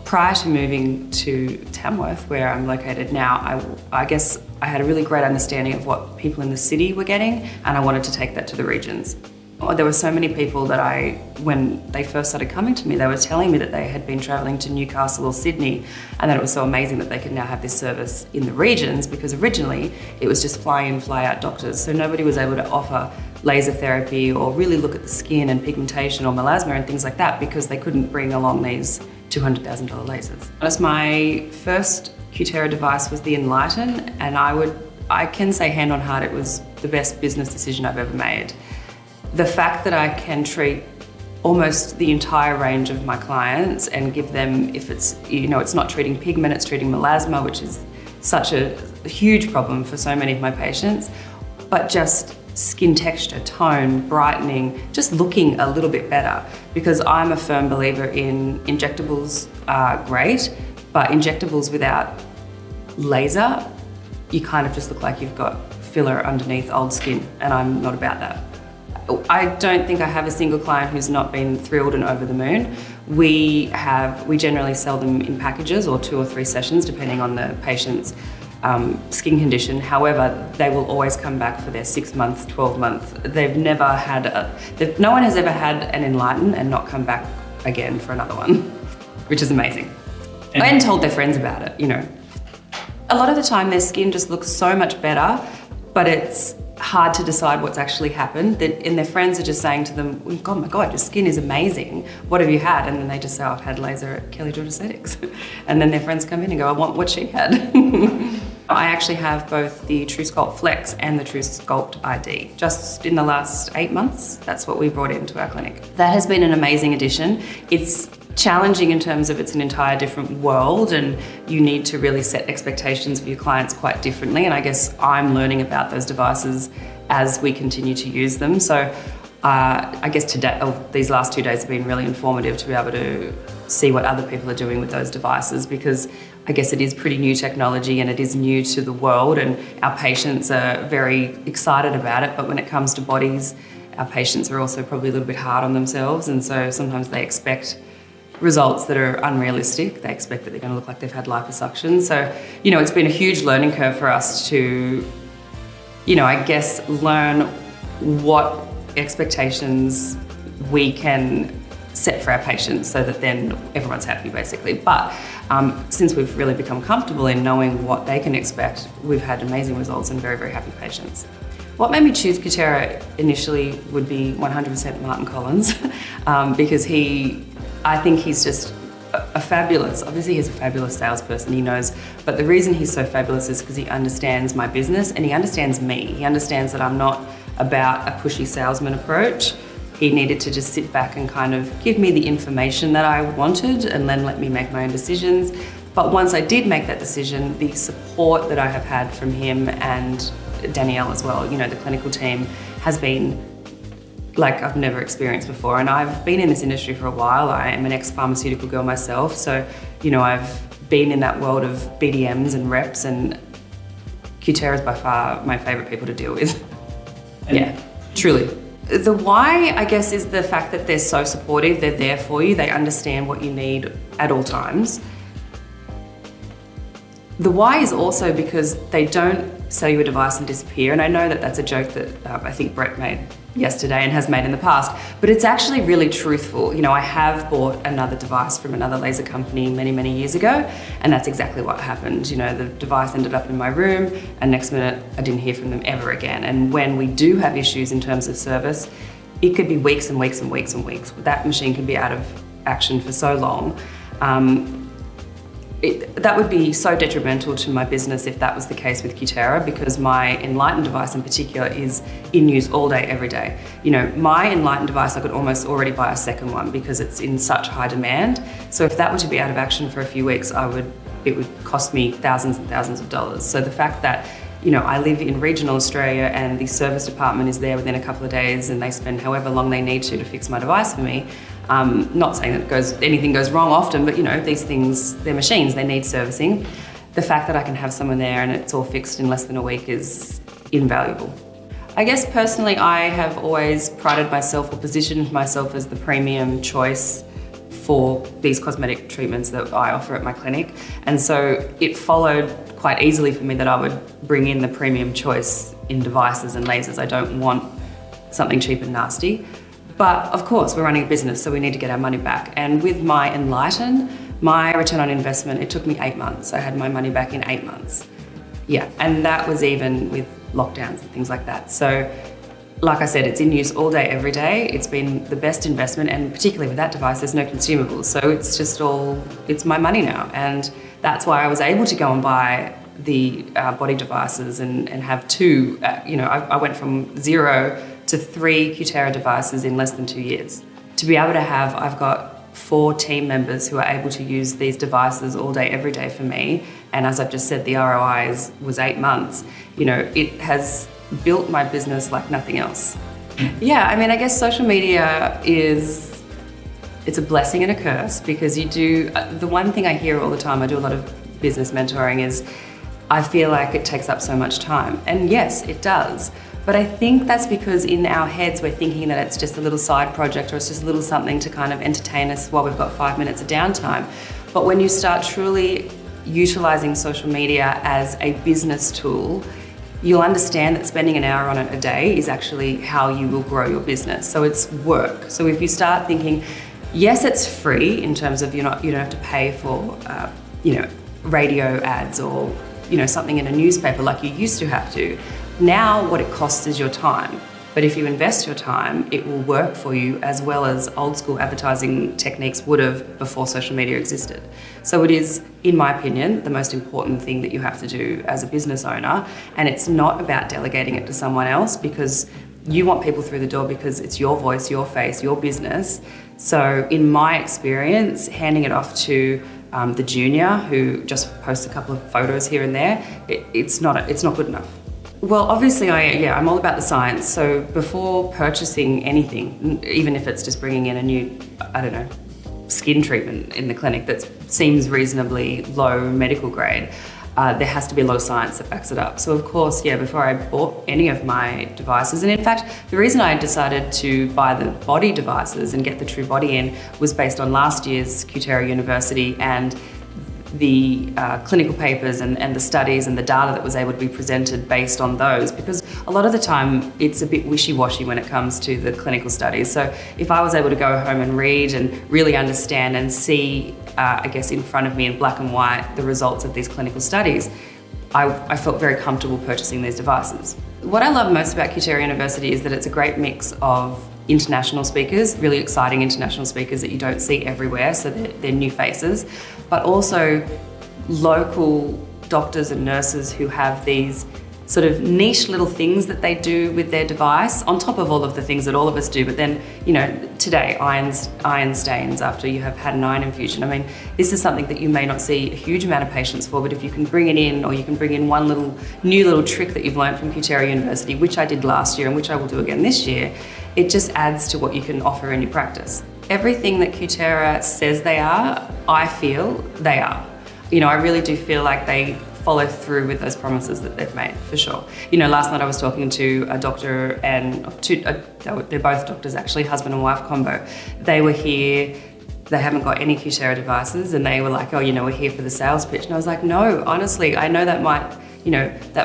prior to moving to Tamworth, where I'm located now, I guess I had a really great understanding of what people in the city were getting, and I wanted to take that to the regions. There were so many people that when they first started coming to me, they were telling me that they had been travelling to Newcastle or Sydney, and that it was so amazing that they could now have this service in the regions, because originally it was just fly in, fly out doctors. So nobody was able to offer laser therapy or really look at the skin and pigmentation or melasma and things like that, because they couldn't bring along these $200,000 lasers. My first Cutera device was the Enlighten, and I can say hand on heart, it was the best business decision I've ever made. The fact that I can treat almost the entire range of my clients and give them, if it's, it's not treating pigment, it's treating melasma, which is such a huge problem for so many of my patients, but just skin texture, tone, brightening, just looking a little bit better. Because I'm a firm believer in injectables are great, but injectables without laser, you kind of just look like you've got filler underneath old skin, and I'm not about that. I don't think I have a single client who's not been thrilled and over the moon. We generally sell them in packages or 2 or 3 sessions, depending on the patient's skin condition. However, they will always come back for their 6-month, 12-month. No one has ever had an Enlighten and not come back again for another one, which is amazing. And told their friends about it, A lot of the time their skin just looks so much better, but it's hard to decide what's actually happened. And their friends are just saying to them, oh my God, your skin is amazing. What have you had? And then they just say, I've had laser at Kelly George Aesthetics. And then their friends come in and go, I want what she had. I actually have both the TrueSculpt Flex and the TrueSculpt ID. Just in the last 8 months, that's what we brought into our clinic. That has been an amazing addition. It's challenging in terms of it's an entire different world, and you need to really set expectations for your clients quite differently. And I guess I'm learning about those devices as we continue to use them. So I guess these last 2 days have been really informative to be able to see what other people are doing with those devices, because I guess it is pretty new technology and it is new to the world, and our patients are very excited about it. But when it comes to bodies, our patients are also probably a little bit hard on themselves, and so sometimes they expect results that are unrealistic. They expect that they're going to look like they've had liposuction. So, it's been a huge learning curve for us to, I guess, learn what expectations we can set for our patients so that then everyone's happy, basically. But since we've really become comfortable in knowing what they can expect, we've had amazing results and very, very happy patients. What made me choose Cutera initially would be 100% Martin Collins, because I think he's just obviously he's a fabulous salesperson, he knows, but the reason he's so fabulous is because he understands my business and he understands me. He understands that I'm not about a pushy salesman approach. He needed to just sit back and kind of give me the information that I wanted and then let me make my own decisions. But once I did make that decision, the support that I have had from him and Danielle as well, the clinical team, has been like I've never experienced before. And I've been in this industry for a while. I am an ex-pharmaceutical girl myself. So, I've been in that world of BDMs and reps, and Cutera is by far my favorite people to deal with. Yeah, truly. The why, I guess, is the fact that they're so supportive. They're there for you. They understand what you need at all times. The why is also because they don't sell you a device and disappear. And I know that that's a joke that I think Brett made yesterday and has made in the past, but it's actually really truthful. I have bought another device from another laser company many, many years ago, and that's exactly what happened. The device ended up in my room, and next minute I didn't hear from them ever again. And when we do have issues in terms of service, it could be weeks and weeks and weeks and weeks. That machine can be out of action for so long. That would be so detrimental to my business if that was the case with Cutera, because my Enlighten device in particular is in use all day, every day. My Enlighten device, I could almost already buy a second one because it's in such high demand. So if that were to be out of action for a few weeks, it would cost me thousands and thousands of dollars. So the fact that I live in regional Australia and the service department is there within a couple of days and they spend however long they need to fix my device for me. Not saying that anything goes wrong often, but these things, they're machines, they need servicing. The fact that I can have someone there and it's all fixed in less than a week is invaluable. I guess personally, I have always prided myself or positioned myself as the premium choice for these cosmetic treatments that I offer at my clinic. And so it followed quite easily for me that I would bring in the premium choice in devices and lasers. I don't want something cheap and nasty. But of course, we're running a business, so we need to get our money back. And with my Enlighten, my return on investment, it took me 8 months. I had my money back in 8 months. Yeah, and that was even with lockdowns and things like that. So, like I said, it's in use all day, every day. It's been the best investment, and particularly with that device, there's no consumables. So it's just it's my money now. And that's why I was able to go and buy the body devices and have two, I went from 0 to 3 Cutera devices in less than 2 years. To be able to have, I've got 4 team members who are able to use these devices all day, every day for me. And as I've just said, the ROI was 8 months. It has built my business like nothing else. Yeah, I mean, I guess social media it's a blessing and a curse, because the one thing I hear all the time, I do a lot of business mentoring, is I feel like it takes up so much time. And yes, it does. But I think that's because in our heads we're thinking that it's just a little side project, or it's just a little something to kind of entertain us while we've got 5 minutes of downtime. But when you start truly utilising social media as a business tool, you'll understand that spending an hour on it a day is actually how you will grow your business. So it's work. So if you start thinking, yes, it's free in terms of you don't have to pay for radio ads or something in a newspaper like you used to have to. Now what it costs is your time. But if you invest your time, it will work for you as well as old school advertising techniques would have before social media existed. So it is, in my opinion, the most important thing that you have to do as a business owner. And it's not about delegating it to someone else, because you want people through the door because it's your voice, your face, your business. So in my experience, handing it off to the junior who just posts a couple of photos here and there, it's not good enough. Well, obviously, I'm all about the science. So before purchasing anything, even if it's just bringing in a new, skin treatment in the clinic that seems reasonably low medical grade, there has to be a lot of science that backs it up. So of course, before I bought any of my devices, and in fact, the reason I decided to buy the body devices and get the True Body in was based on last year's Cutera University and the clinical papers and the studies and the data that was able to be presented based on those, because a lot of the time it's a bit wishy-washy when it comes to the clinical studies. So if I was able to go home and read and really understand and see, in front of me in black and white, the results of these clinical studies, I felt very comfortable purchasing these devices. What I love most about Cutera University is that it's a great mix of international speakers, really exciting international speakers that you don't see everywhere, so they're new faces, but also local doctors and nurses who have these sort of niche little things that they do with their device, on top of all of the things that all of us do. But then, today, iron stains after you have had an iron infusion. I mean, this is something that you may not see a huge amount of patients for, but if you can bring it in, or you can bring in one new little trick that you've learned from Cutera University, which I did last year and which I will do again this year, it just adds to what you can offer in your practice. Everything that Cutera says they are, I feel they are. I really do feel like they follow through with those promises that they've made, for sure. Last night I was talking to a doctor and they're both doctors actually, husband and wife combo. They were here, they haven't got any Cutera devices, and they were like, oh, we're here for the sales pitch. And I was like, no, honestly, I know that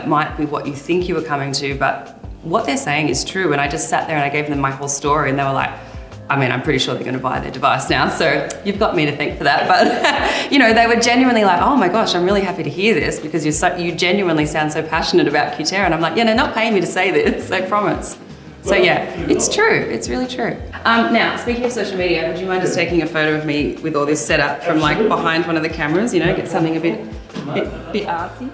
might be what you think you were coming to, but what they're saying is true. And I just sat there and I gave them my whole story, and they were like, I'm pretty sure they're going to buy their device now, so you've got me to thank for that. But, they were genuinely like, oh my gosh, I'm really happy to hear this, because you genuinely sound so passionate about Cutera. And I'm like, they're not paying me to say this, I promise. So it's true, it's really true. Now, speaking of social media, would you mind just taking a photo of me with all this set up from behind one of the cameras, get something a bit artsy?